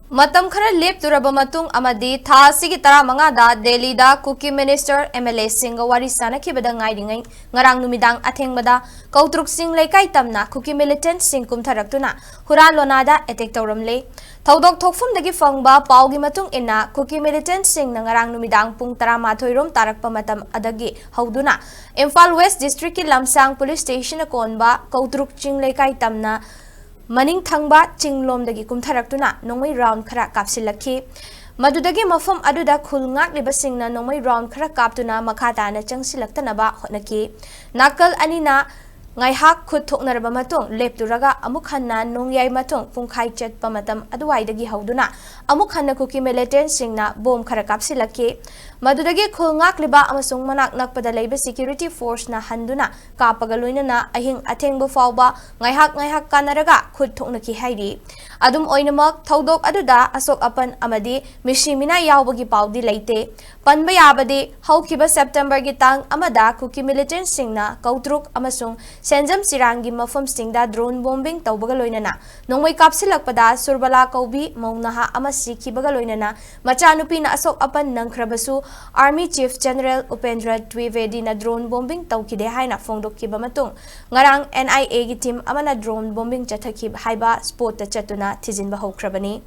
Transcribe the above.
Matam khara lepturaba matung amadi tha sigi tara mangada Delhi da Kuki Minister MLA singa wari sanakhibada ngairingai ngarang numidang athengbada Koutruk sing leikai tamna Kuki Militant sing Kumtharaktuna huran lonada attack tawramle thaudok thokfum dagi fangba paugi matung inna Kuki Militant sing na ngarang numidang pung 13 rom tarakpa matam adagi hauduna Imphal West District ki Lamsang Police Station konba Koutruk ching leikai tamna Maning thangba chinglom dagi kumtharaktuna nongmai round khara kapsilakhi madudagi mafam aduda khulngak libasingna nongmai round khara kaptuna makhata na changsilaktanaba hotnaki nakal anina ngaihak khut thoknaraba matung lepturaga amuk hanna nongyai matung pungkhai chatpa matam aduwai dagi hauduna amuk hanna Kuki Militant singna bom khara kapsilakhi madudagi khulngak liba amasung manak nakpada leiba security force na handuna kapaga loinana ahing athengba fawba ngaihak kanaraga khut thoknaki hairi adum oinamak thaudok aduda asok apan amadi mishimina yawbagi pawdi leite panba yabadi haukiba September gi tang amada Kuki Militant singna Koutruk amasung senjam sirangi mafam singda drone bombing tawbaga loinana nongmai kapsilakpada surbala kaubi maunaha amasi kibaga loinana machanupi na asok apan nangkhrabasu Army Chief General Upendra Dwivedi na drone bombing tawkide haina fongdokkiba matung ngarang NIA gi team amana drone bombing chathakib haiba spot ta chatuna thijinba hokrabani